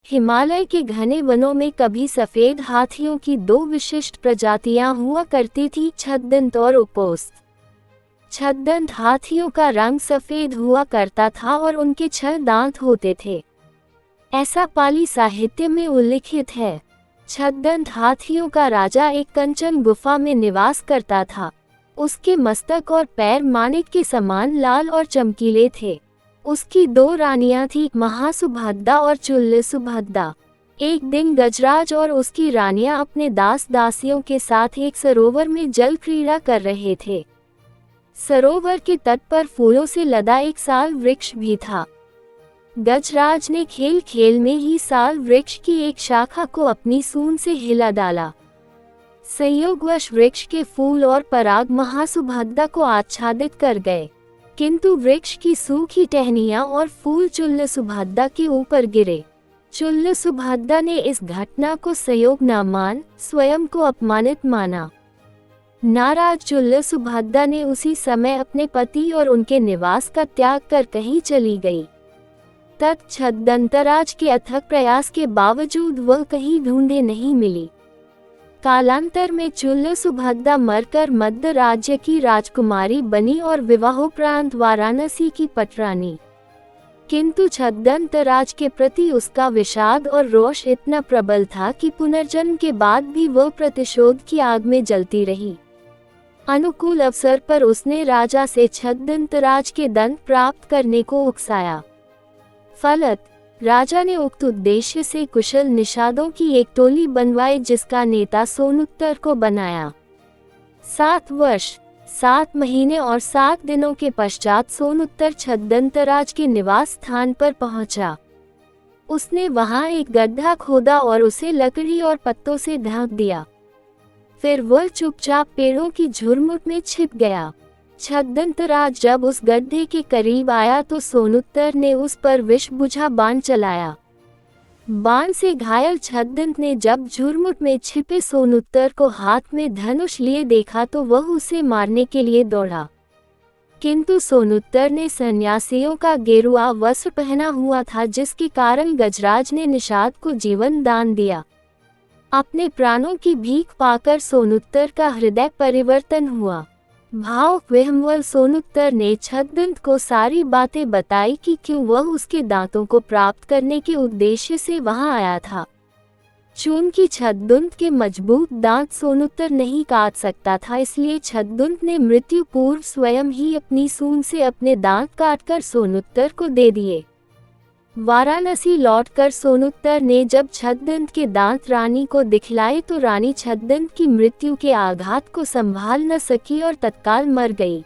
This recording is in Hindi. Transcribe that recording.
हिमालय के घने वनों में कभी सफेद हाथियों की दो विशिष्ट प्रजातियां हुआ करती थी, छद्दंत और उपोस्त। छद्दंत हाथियों का रंग सफेद हुआ करता था और उनके 6 दांत होते थे। ऐसा पाली साहित्य में उल्लिखित है। छद्दंत हाथियों का राजा एक कंचन गुफा में निवास करता था। उसके मस्तक और पैर माणिक के समान लाल और चमकीले थे। उसकी 2 रानियां थीं, महासुभद्दा और चुल्लसुभद्दा। एक दिन गजराज और उसकी रानियां अपने दास दासियों के साथ एक सरोवर में जल क्रीड़ा कर रहे थे। सरोवर के तट पर फूलों से लदा एक साल वृक्ष भी था। गजराज ने खेल खेल में ही साल वृक्ष की एक शाखा को अपनी सूंड से हिला डाला। संयोगवश वृक्ष के फूल और पराग महासुभद्दा को आच्छादित कर गए, किंतु वृक्ष की सूखी टहनियां और फूल चुल्लसुभद्दा के ऊपर गिरे। चुल्लसुभद्दा ने इस घटना को संयोग न मान स्वयं को अपमानित माना। नाराज चुल्लसुभद्दा ने उसी समय अपने पति और उनके निवास का त्याग कर कहीं चली गई। छद्दंतराज के अथक प्रयास के बावजूद वह कहीं ढूंढे नहीं मिली। कालांतर में चुल्लसुभद्दा मरकर मद्ध राज्य की राजकुमारी बनी और विवाहोपरांत वाराणसी की पटरानी। किंतु छद्दंतराज के प्रति उसका विषाद और रोष इतना प्रबल था कि पुनर्जन्म के बाद भी वह प्रतिशोध की आग में जलती रही। अनुकूल अवसर पर उसने राजा से छद्दंतराज के दंड प्राप्त करने को उकसाया। फलत राजा ने उक्त उद्देश्य से कुशल निषादों की एक टोली बनवाई, जिसका नेता सोनुत्तर को बनाया। 7 वर्ष 7 महीने और 7 दिनों के पश्चात सोनुत्तर छद्दंतराज के निवास स्थान पर पहुंचा। उसने वहां एक गड्ढा खोदा और उसे लकड़ी और पत्तों से ढक दिया। फिर वह चुपचाप पेड़ों की झुरमुट में छिप गया। छद्दंतराज जब उस गड्ढे के करीब आया तो सोनुत्तर ने उस पर विष बुझा बाण चलाया। बाण से घायल छद्दंत ने जब झुरमुट में छिपे सोनुत्तर को हाथ में धनुष लिए देखा तो वह उसे मारने के लिए दौड़ा, किंतु सोनुत्तर ने सन्यासियों का गेरुआ वस्त्र पहना हुआ था, जिसके कारण गजराज ने निषाद को जीवन दान दिया। अपने प्राणों की भीख पाकर सोनुत्तर का हृदय परिवर्तन हुआ। भाव विह्वल सोनुत्तर ने छद्दंत को सारी बातें बताई कि क्यों वह उसके दांतों को प्राप्त करने के उद्देश्य से वहां आया था। चूंकि छद्दंत के मजबूत दांत सोनुत्तर नहीं काट सकता था, इसलिए छद्दंत ने मृत्यु पूर्व स्वयं ही अपनी सूंड से अपने दांत काटकर सोनुत्तर को दे दिए। वाराणसी लौटकर सोनुत्तर ने जब छद्दंत के दांत रानी को दिखलाए तो रानी छद्दंत की मृत्यु के आघात को संभाल न सकी और तत्काल मर गई।